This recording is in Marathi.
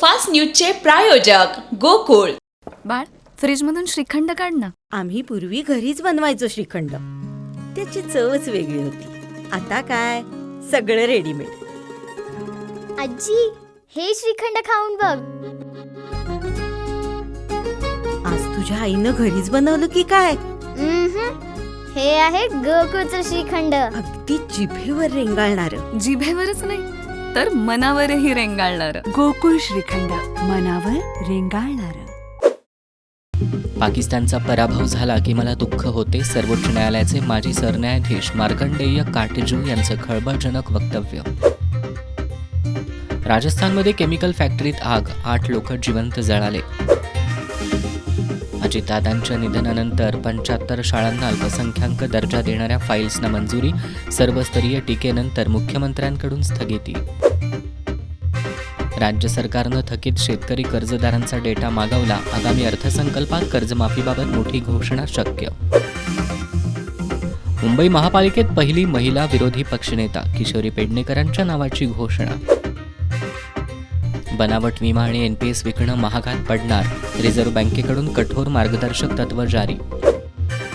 सुपरफास्ट न्यूजचे प्रायोजक गोकुळ. बाळ, फ्रीजमधून श्रीखंड काढ ना. आम्ही पूर्वी घरीच बनवायचो श्रीखंड. त्याची चवच वेगळी होती. आता काय सगळं रेडीमेड. आजी, हे श्रीखंड खाऊन बघ. आज तुझ्या आईनं घरीच बनवलं की काय? हे आहे गोकुळचं श्रीखंड. अगदी जिभेवर रेंगाळणार. जिभेवरच नाही तर मनावरही रेंगाळणार. गोकुळ श्रीखंड, मनावर रेंगाळणार. पाकिस्तानचा पराभव झाला की मला दुःख होते. सर्वोच्च न्यायालयाचे माजी सरन्यायाधीश मार्कंडेय काटजू यांचं खळबळजनक वक्तव्य. राजस्थानमध्ये केमिकल फॅक्टरीत आग, 8 लोक जिवंत जळाले. अजितदादांच्या निधनानंतर 75 शाळांना अल्पसंख्याक दर्जा देणाऱ्या फाईल्सना मंजुरी. सर्वस्तरीय टीकेनंतर मुख्यमंत्र्यांकडून स्थगिती. राज्य सरकारनं थकीत शेतकरी कर्जदारांचा डेटा मागवला. आगामी अर्थसंकल्पात कर्जमाफीबाबत मोठी घोषणा शक्य. मुंबई महापालिकेत पहिली महिला विरोधी पक्षनेता, किशोरी पेडणेकरांच्या नावाची घोषणा. बनावट विमा आणि NPS विकणं महागात पडणार. रिझर्व्ह बँकेकडून कठोर मार्गदर्शक तत्त्व जारी.